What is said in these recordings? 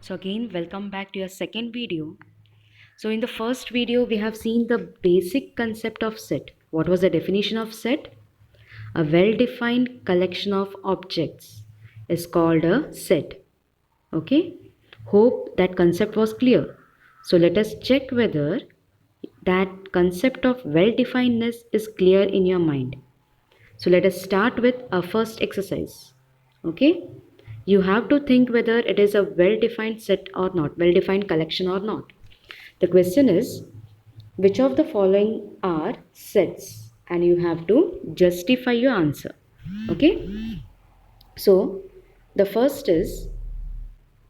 So again, welcome back to your second video. So in the first video, we have seen the basic concept of set. What was the definition of set? A well-defined collection of objects is called a set. Okay? Hope that concept was clear. So let us check whether that concept of well-definedness is clear in your mind. So let us start with our first exercise. Okay? You have to think whether it is a well-defined set or not, well-defined collection or not. The question is, which of the following are sets? And you have to justify your answer. Okay? So, the first is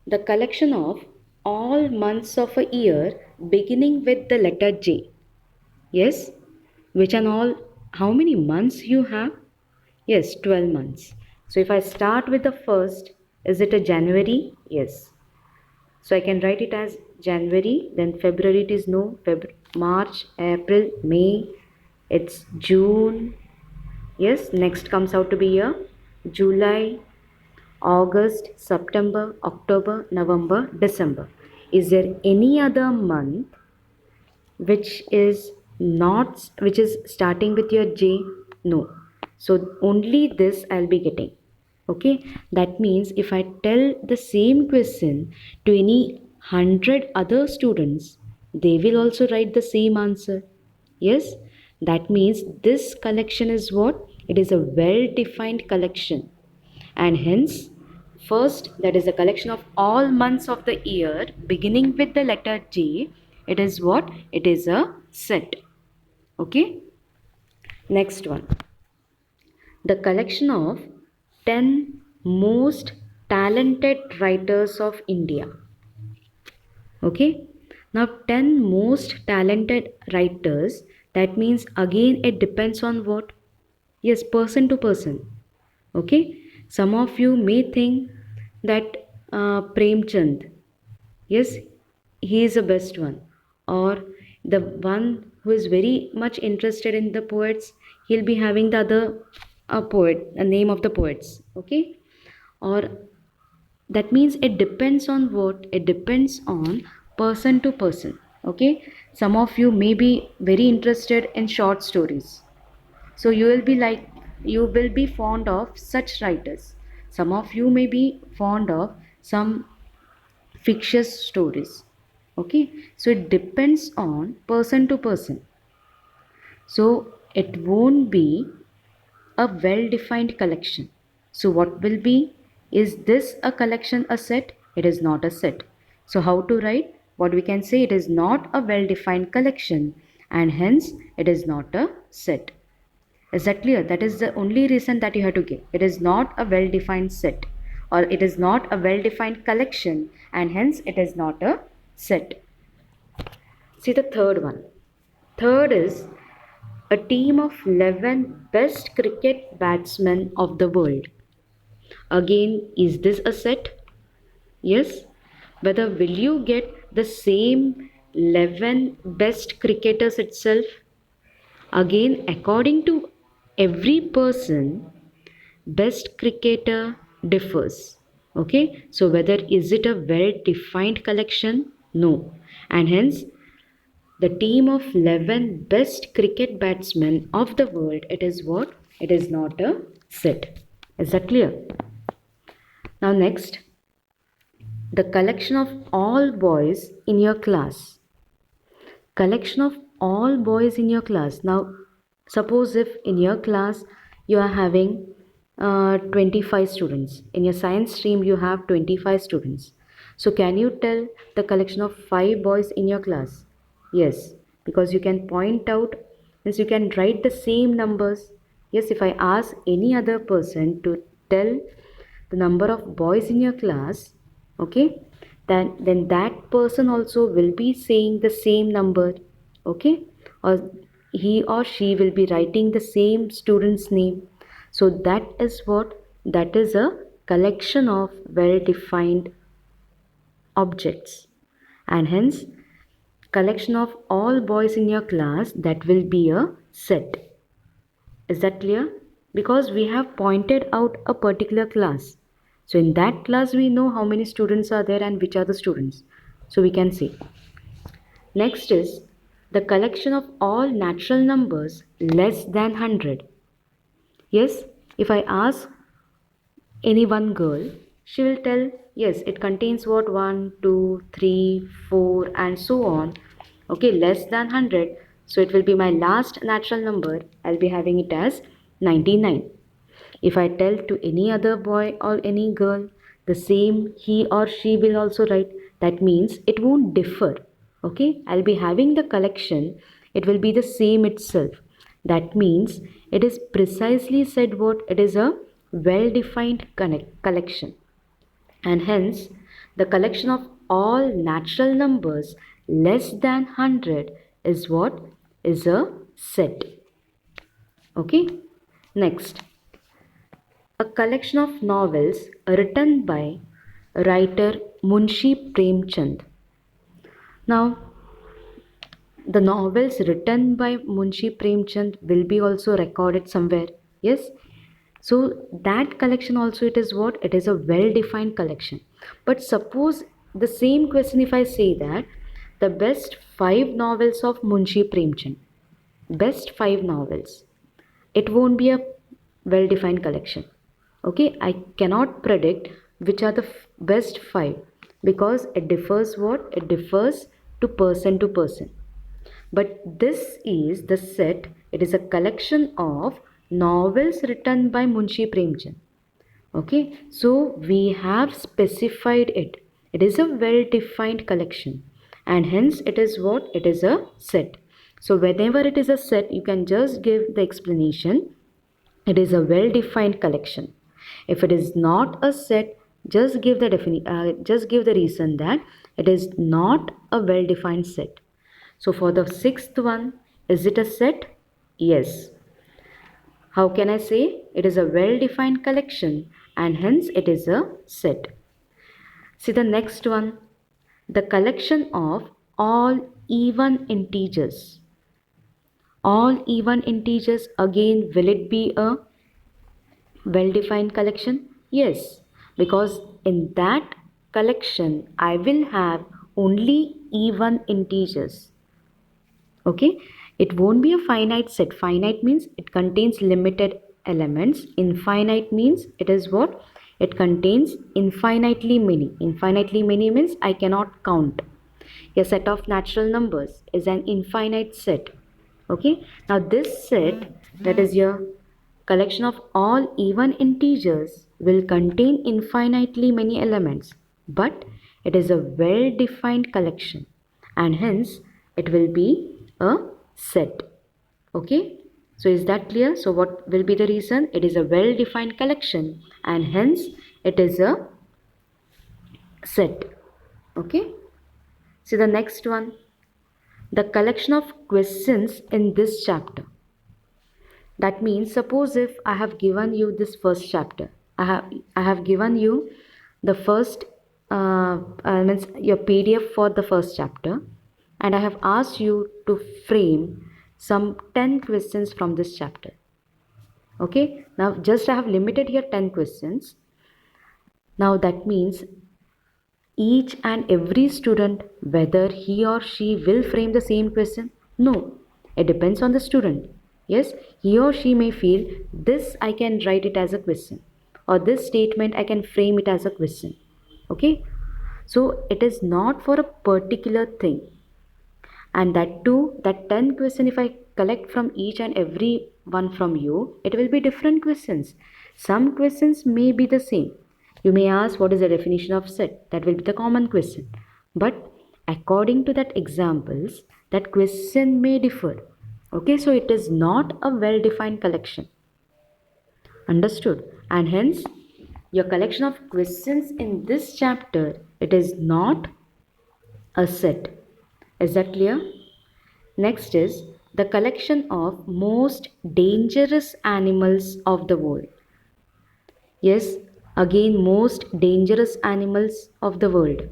the collection of all months of a year beginning with the letter J. Yes? Which and all, how many months you have? Yes, 12 months. So if I start with the first, is it a January? Yes. So I can write it as January, then February it is no, March, April, May, it's June. Yes, next comes out to be a July, August, September, October, November, December. Is there any other month which is starting with your J? No. So only this I'll be getting. Okay, that means if I tell the same question to any 100 other students, they will also write the same answer. Yes, that means this collection is what? It is a well defined collection, and hence first, that is a collection of all months of the year beginning with the letter J. It is what? It is a set. Okay. Next one. The collection of 10 most talented writers of India. Okay. Now 10 most talented writers, that means again it depends on what? Yes, person to person. Okay. Some of you may think that Premchand, yes, he is the best one, or the one who is very much interested in the poets, he'll be having the other poet, a name of the poets. Okay, or that means it depends on what? It depends on person to person. Okay, some of you may be very interested in short stories, so you will be fond of such writers. Some of you may be fond of some fictitious stories. Okay, so it depends on person to person. So it won't be a well defined collection. So what will be? Is this a collection a set? It is not a set. So how to write? What we can say, it is not a well defined collection, and hence it is not a set. Is that clear? That is the only reason that you have to give. It is not a well defined set, or it is not a well defined collection, and hence it is not a set. See the third one. Third is a team of 11 best cricket batsmen of the world. Again, is this a set? Yes. Whether will you get the same 11 best cricketers itself? Again, according to every person, best cricketer differs. Okay, so whether is it a well defined collection? No, and hence the team of 11 best cricket batsmen of the world, it is what? It is not a set. Is that clear? Now next, the collection of all boys in your class. Collection of all boys in your class. Now suppose if in your class you are having 25 students, in your science stream you have 25 students, so can you tell the collection of 5 boys in your class? Yes, because you can point out, means you can write the same numbers. Yes, if I ask any other person to tell the number of boys in your class, okay, then that person also will be saying the same number. Okay, or he or she will be writing the same student's name. So that is what? That is a collection of well defined objects, and hence collection of all boys in your class, that will be a set. Is that clear? Because we have pointed out a particular class. So in that class we know how many students are there and which are the students. So we can see. Next is the collection of all natural numbers less than 100. Yes, if I ask any one girl, she will tell, yes, it contains what, 1, 2, 3, 4, and so on. Okay, less than 100. So it will be my last natural number. I'll be having it as 99. If I tell to any other boy or any girl, the same he or she will also write. That means it won't differ. Okay, I'll be having the collection. It will be the same itself. That means it is precisely said what it is a well defined collection. And hence, the collection of all natural numbers less than 100 is what is a set. Okay, next, a collection of novels written by writer Munshi Premchand. Now, the novels written by Munshi Premchand will be also recorded somewhere. Yes. So that collection also, it is what? It is a well-defined collection. But suppose the same question, if I say that the best 5 novels of Munshi Premchand, best 5 novels, it won't be a well-defined collection. Okay, I cannot predict which are the best 5 because it differs what? It differs to person. But this is the set, it is a collection of novels written by Munshi Premchand. Okay, so we have specified it. It is a well defined collection, and hence it is what? It is a set. So whenever it is a set, you can just give the explanation. It is a well defined collection. If it is not a set, just give the reason that it is not a well defined set. So for the 6th one, is it a set? Yes. How can I say? It is a well-defined collection and hence it is a set. See the next one. The collection of all even integers. All even integers, again, will it be a well-defined collection? Yes. Because in that collection, I will have only even integers. Okay, it won't be a finite set. Finite means it contains limited elements. Infinite means it is what? It contains infinitely many means I cannot count. A set of natural numbers is an infinite set. Okay, now this set, that is your collection of all even integers, will contain infinitely many elements, but it is a well defined collection and hence it will be a set. Okay, so is that clear? So what will be the reason? It is a well defined collection and hence it is a set. Okay, see the next one, the collection of questions in this chapter. That means, suppose if I have given you this first chapter, I have given you the first means your PDF for the first chapter, and I have asked you to frame some 10 questions from this chapter. Okay, now just I have limited here 10 questions. Now that means each and every student, whether he or she will frame the same question? No, it depends on the student. Yes, he or she may feel this I can write it as a question, or this statement I can frame it as a question. Okay, so it is not for a particular thing, and that too, that 10 question, if I collect from each and every one from you, it will be different questions. Some questions may be the same. You may ask what is the definition of set, that will be the common question, but according to that examples, that question may differ. Okay, so it is not a well defined collection. Understood? And hence your collection of questions in this chapter, it is not a set. Is that clear? Next is the collection of most dangerous animals of the world. Yes, again, most dangerous animals of the world.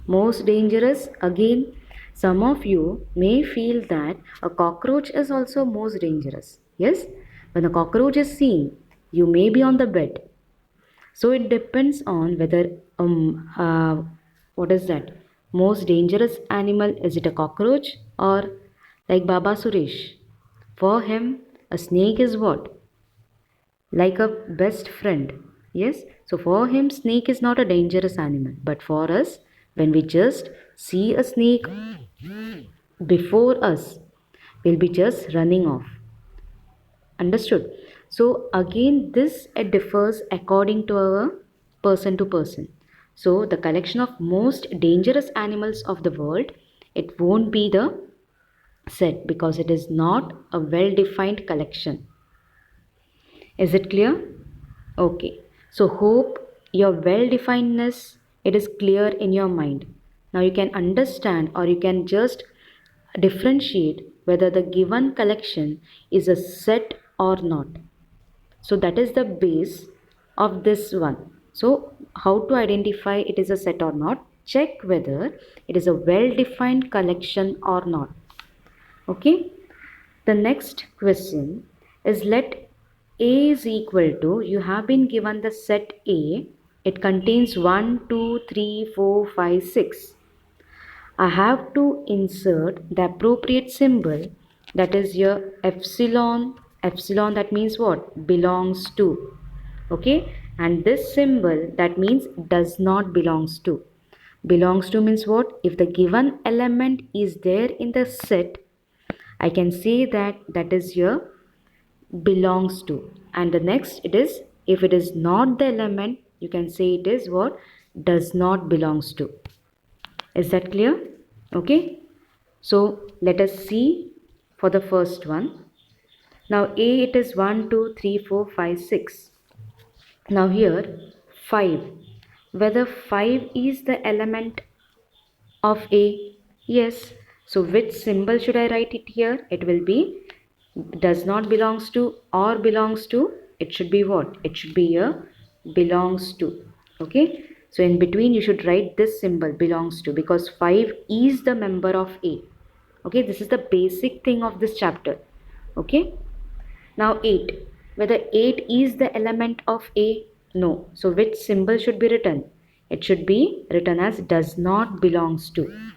Most dangerous, again, some of you may feel that a cockroach is also most dangerous. Yes, when a cockroach is seen, you may be on the bed. So it depends on whether what is that most dangerous animal, is it a cockroach or like Baba Suresh, for him a snake is what, like a best friend. Yes, so for him snake is not a dangerous animal, but for us, when we just see a snake before us, we'll be just running off. Understood? So again, this differs according to our person to person. So the collection of most dangerous animals of the world, it won't be the set, because it is not a well defined collection. Is it clear? Okay, so hope your well definedness, it is clear in your mind. Now you can understand, or you can just differentiate whether the given collection is a set or not. So that is the base of this one. So how to identify it is a set or not? Check whether it is a well defined collection or not. Okay. The next question is, let A is equal to, you have been given the set A, it contains 1, 2, 3, 4, 5, 6. I have to insert the appropriate symbol, that is your epsilon. Epsilon, that means what? Belongs to. Okay, and this symbol, that means does not belongs to. Belongs to means what? If the given element is there in the set, I can say that that is your belongs to. And the next it is, if it is not the element, you can say it is what? Does not belongs to. Is that clear? Okay. So let us see for the first one. Now A, it is 1, 2, 3, 4, 5, 6. Now here 5. Whether 5 is the element of A? Yes. So which symbol should I write it here? It will be does not belongs to or belongs to. It should be what? It should be a belongs to. Okay. So in between you should write this symbol belongs to, because 5 is the member of A. Okay. This is the basic thing of this chapter. Okay. Now 8. Whether 8 is the element of A? No. So which symbol should be written? It should be written as does not belongs to.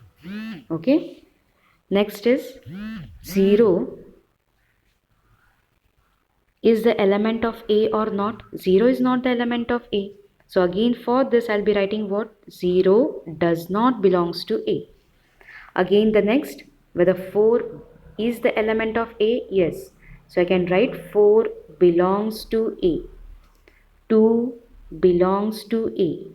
Okay. Next is 0 is the element of A or not? 0 is not the element of A. So again for this I'll be writing what? 0 does not belongs to A. Again the next, whether 4 is the element of A? Yes. So I can write 4 belongs to A. 2 belongs to A.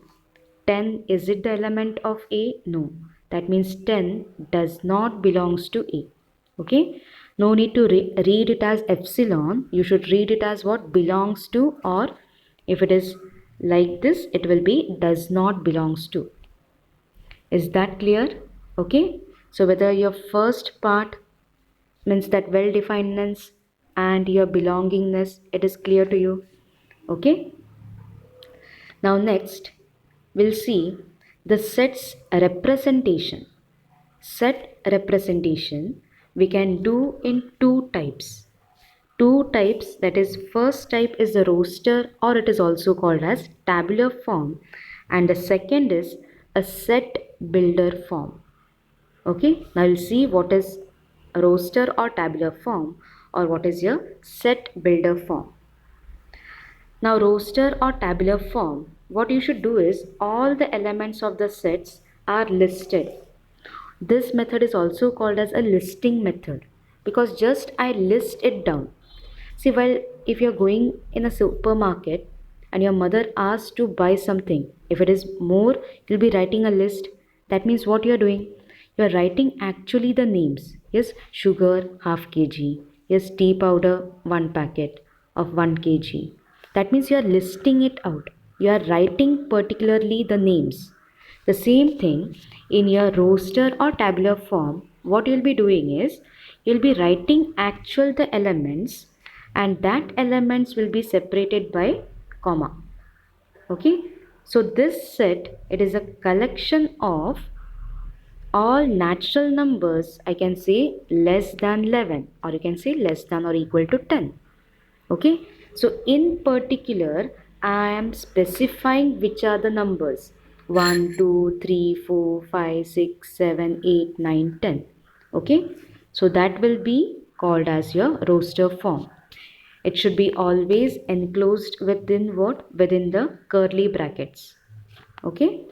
10, is it the element of A? No. That means 10 does not belongs to A. Okay. No need to read it as epsilon. You should read it as what? Belongs to, or if it is like this, it will be does not belongs to. Is that clear? Okay. So whether your first part means that well definedness and your belongingness, it is clear to you. Okay. Now next we'll see the set's representation. Set representation we can do in two types. Two types, that is first type is the roster, or it is also called as tabular form, and the second is a set builder form. Okay, now we'll see what is a roster or tabular form, or what is your set builder form. Now roster or tabular form, what you should do is all the elements of the sets are listed. This method is also called as a listing method, because just I list it down. See, while if you're going in a supermarket and your mother asks to buy something, if it is more, you'll be writing a list. That means what you're doing? You're writing actually the names. Yes, sugar half kg. Yes, tea powder 1 packet of 1 kg. That means you are listing it out. You are writing particularly the names. The same thing in your roster or tabular form, what you'll be doing is you'll be writing actual the elements, and that elements will be separated by comma. Okay, so this set, it is a collection of all natural numbers. I can say less than 11, or you can say less than or equal to 10. Okay, so in particular I am specifying which are the numbers 1, 2, 3, 4, 5, 6, 7, 8, 9, 10. Okay, so that will be called as your roster form. It should be always enclosed within what? Within the curly brackets. Okay,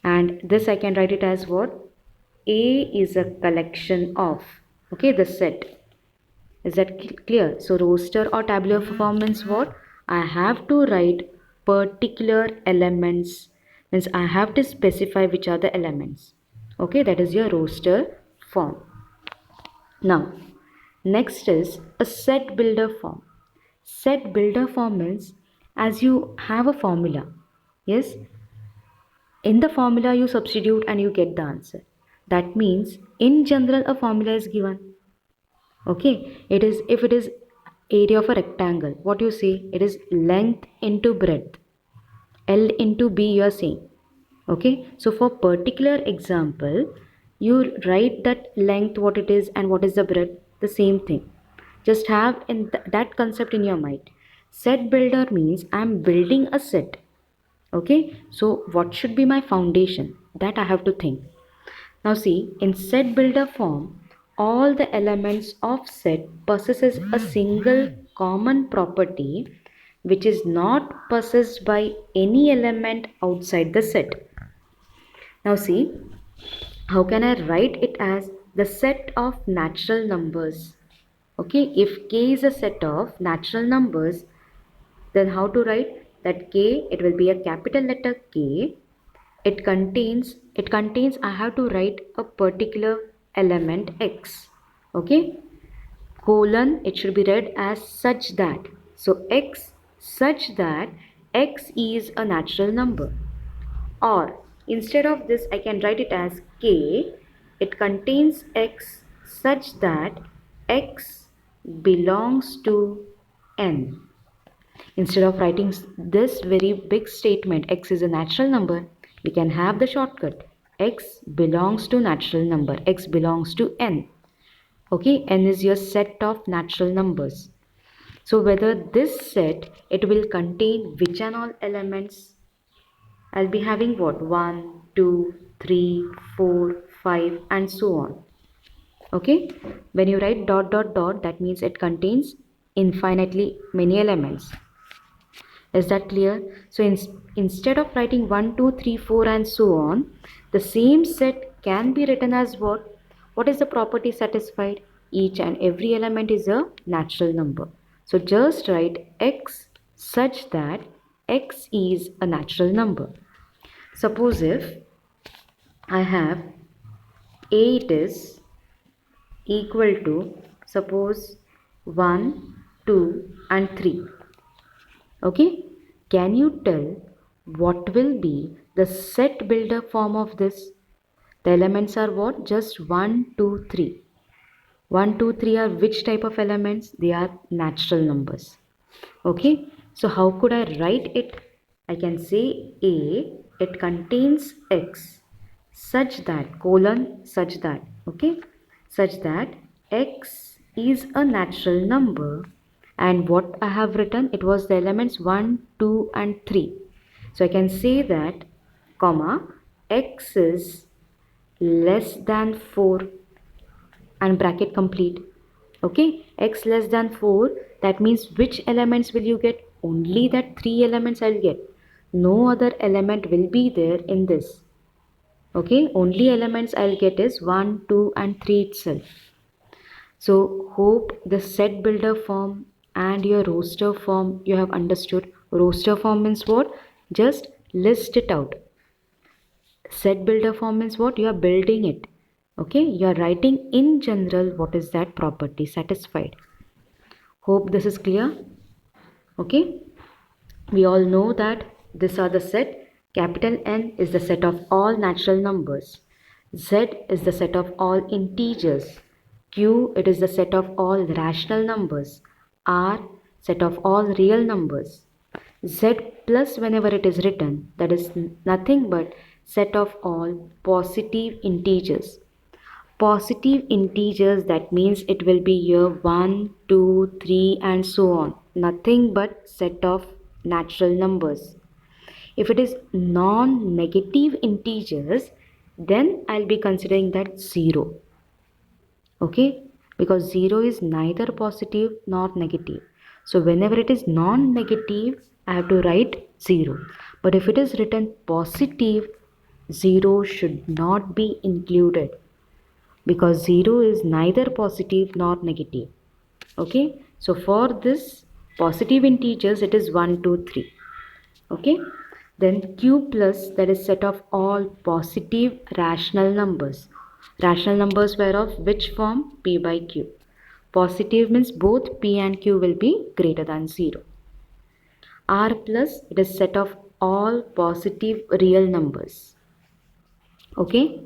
and this I can write it as what? A is a collection of, okay, the set. Is that clear? So roster or tabular form means what? I have to write particular elements, means I have to specify which are the elements. Okay, that is your roster form. Now, next is a set builder form. Set builder form means as you have a formula. Yes, in the formula you substitute and you get the answer. That means in general a formula is given. Okay, it is, if it is area of a rectangle, what you say, it is length into breadth, L into B you are saying. Okay, so for particular example you write that length what it is and what is the breadth, the same thing. Just have in that concept in your mind. Set builder means I am building a set. Okay, so what should be my foundation, that I have to think. Now see, in set builder form, all the elements of set possesses a single common property which is not possessed by any element outside the set. Now see, how can I write it as the set of natural numbers? Okay, if k is a set of natural numbers, then how to write that k? It will be a capital letter K. It contains I have to write a particular element x. Okay, colon, it should be read as such that. So x such that x is a natural number. Or instead of this I can write it as k. It contains x such that x belongs to n. Instead of writing this very big statement, x is a natural number, we can have the shortcut. X belongs to natural number. X belongs to n. Okay, n is your set of natural numbers. So whether this set, it will contain which and all elements? I'll be having what? 1, 2, 3, 4, 5 and so on. Okay, when you write dot dot dot, that means it contains infinitely many elements. Is that clear? So instead of writing 1, 2, 3, 4 and so on, the same set can be written as what? What is the property satisfied? Each and every element is a natural number. So just write x such that x is a natural number. Suppose if I have 8 is equal to, suppose 1, 2 and 3. Okay, can you tell what will be the set builder form of this? The elements are what? Just 1, 2, 3. 1, 2, 3 are which type of elements? They are natural numbers. Okay, so how could I write it? I can say A, it contains x such that, colon, such that, okay, such that x is a natural number. And what I have written, it was the elements 1, 2 and 3. So I can say that, comma, x is less than 4 and bracket complete. Okay, x less than 4, that means which elements will you get? Only that 3 elements I'll get. No other element will be there in this. Okay, only elements I'll get is 1, 2 and 3 itself. So hope the set builder form and your roster form you have understood. Roster form means what? Just list it out. Set builder form means what? You are building it. Okay, you are writing in general what is that property satisfied. Hope this is clear. Okay, we all know that these are the set. Capital N is the set of all natural numbers. Z is the set of all integers. Q, it is the set of all rational numbers. R, set of all real numbers. Z plus, whenever it is written, that is nothing but set of all positive integers. Positive integers, that means it will be here 1, 2, 3 and so on. Nothing but set of natural numbers. If it is non-negative integers, then I'll be considering that 0. Okay, because 0 is neither positive nor negative. So whenever it is non-negative, I have to write 0. But if it is written positive, 0 should not be included, because 0 is neither positive nor negative. Okay, so for this positive integers, it is 1, 2, 3. Okay, then q plus, that is set of all positive rational numbers. Rational numbers were of which form? P by q. Positive means both p and q will be greater than 0. R plus, it is set of all positive real numbers. Okay,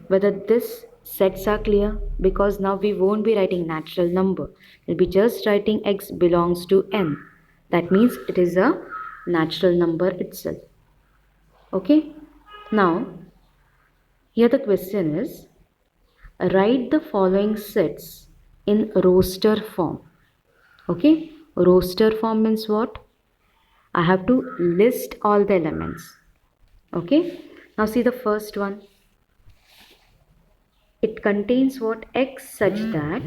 whether this sets are clear, because now we won't be writing natural number, we'll be just writing x belongs to n. That means it is a natural number itself. Okay, now here the question is, write the following sets in roster form. Okay, roster form means what? I have to list all the elements. Okay, now see the first one. It contains what? X such that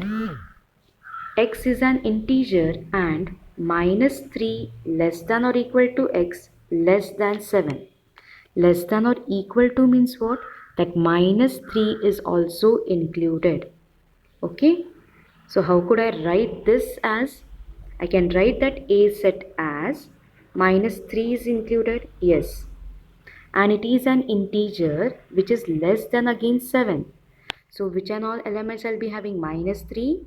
x is an integer and minus 3 less than or equal to x less than 7. Less than or equal to means what? That minus 3 is also included. Okay, so how could I write this as? I can write that A set as minus 3 is included, yes, and it is an integer which is less than again 7. So which and all elements I'll be having? Minus 3,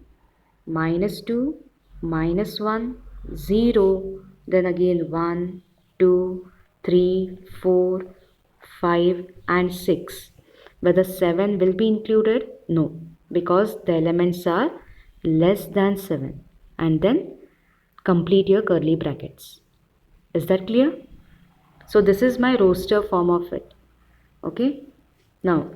minus 2, minus 1, 0, then again 1, 2, 3, 4, 5 and 6. Whether 7 will be included? No, because the elements are less than 7. And then complete your curly brackets. Is that clear? So this is my roster form of it. Okay, now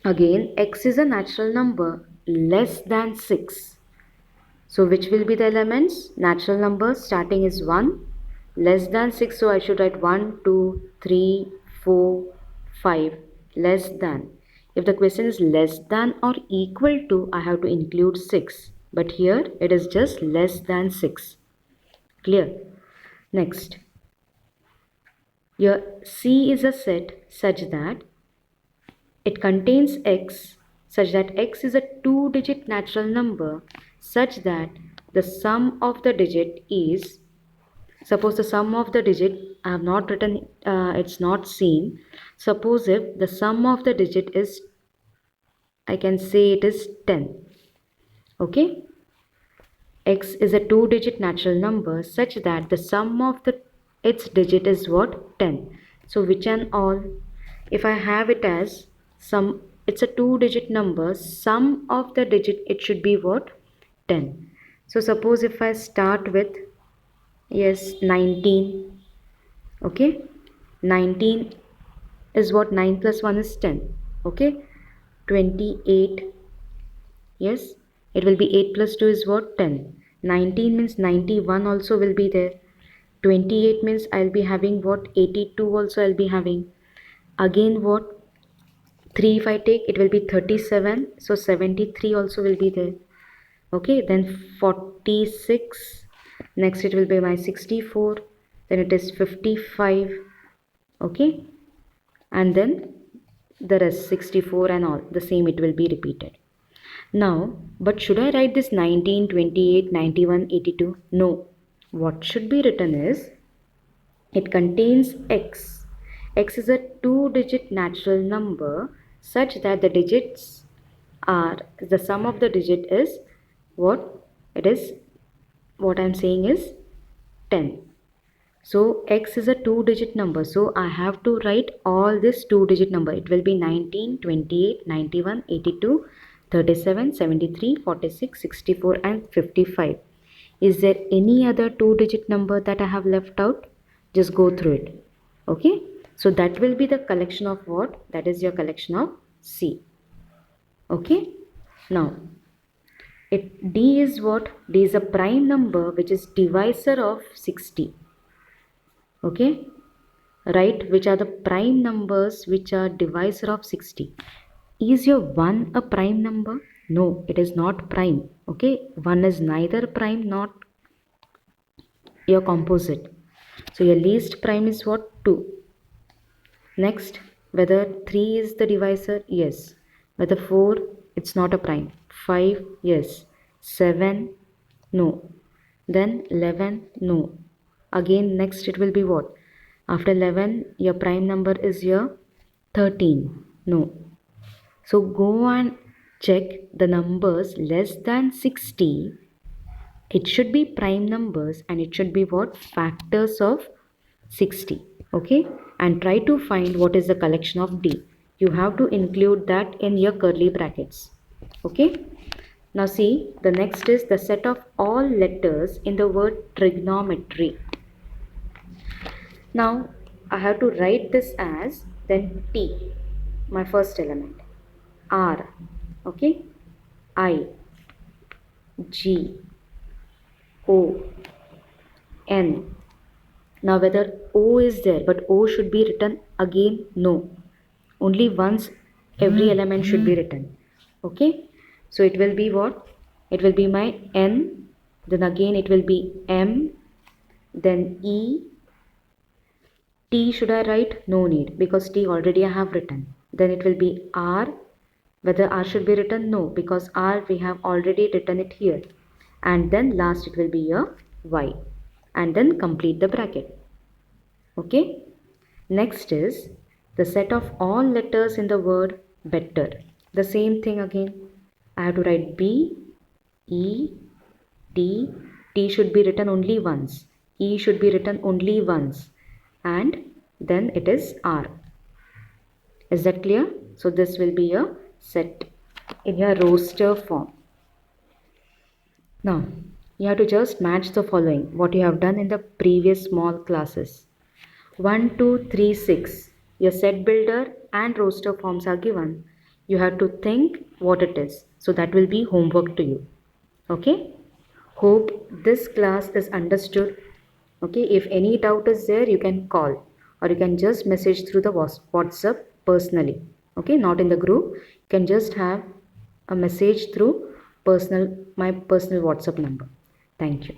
again x is a natural number less than 6. So which will be the elements? Natural numbers starting is 1, less than 6. So I should write 1, 2, 3, 4, 5, less than. If the question is less than or equal to, I have to include 6. But here it is just less than 6. Clear? Next, your C is a set such that it contains x such that x is a 2-digit natural number such that the sum of the digit is, suppose the sum of the digit, I have not written, it's not seen. Suppose if the sum of the digit is, I can say it is 10. Okay, x is a 2-digit natural number such that the sum of its digit is what? 10. So which and all, if I have it as sum, it's a 2-digit number, sum of the digit, it should be what? 10. So suppose if I start with, yes, 19. Okay, 19 is what? 9 plus 1 is 10. Okay, 28. Yes, it will be 8 plus 2 is what? 10. 19 means 91 also will be there. 28 means I'll be having what? 82 also I'll be having. Again what? 3 if I take, it will be 37. So 73 also will be there. Okay, then 46. Next it will be my 64. Then it is 55. Okay, and then the rest 64 and all the same, it will be repeated. Now, but should I write this 19, 28, 91, 82? No. What should be written is, it contains x. X is a 2-digit natural number such that the digits are, the sum of the digit is what? It is, what I am saying is 10. So x is a 2-digit number. So I have to write all this 2-digit number. It will be 19, 28, 91, 82, 37, 73, 46, 64 and 55. Is there any other 2-digit number that I have left out? Just go through it. Okay. So that will be the collection of what? That is your collection of C. Okay. Now, D is what? D is a prime number which is divisor of 60. Okay, write which are the prime numbers which are divisor of 60. Is your 1 a prime number? No, it is not prime. Okay, 1 is neither prime nor your composite. So your least prime is what? 2. Next, whether 3 is the divisor? Yes. Whether 4? It's not a prime. 5? Yes. 7? No. Then 11? No. Again, next it will be what? After 11, your prime number is your 13. No. So go and check the numbers less than 60. It should be prime numbers and it should be what? Factors of 60. Okay, and try to find what is the collection of D. You have to include that in your curly brackets. Okay, now see, the next is the set of all letters in the word trigonometry. Now I have to write this as then T, my first element, R, okay, I, G, O, N. Now whether O is there, but O should be written again? No. Only once every element should be written. Okay. So it will be what? It will be my N. Then again it will be M. Then E. T should I write? No need, because T already I have written. Then it will be R. Whether R should be written? No, because R we have already written it here. And then last it will be your Y. And then complete the bracket. Okay. Next is the set of all letters in the word better. The same thing again. I have to write B, E, T. T should be written only once. E should be written only once. And then it is R. Is that clear? So this will be your set in your roster form. Now, you have to just match the following, what you have done in the previous small classes. 1, 2, 3, 6. Your set builder and roster forms are given. You have to think what it is. So that will be homework to you. Okay. Hope this class is understood. Okay. If any doubt is there, you can call or you can just message through the WhatsApp personally. Okay. Not in the group. You can just have a message through my personal WhatsApp number. Thank you.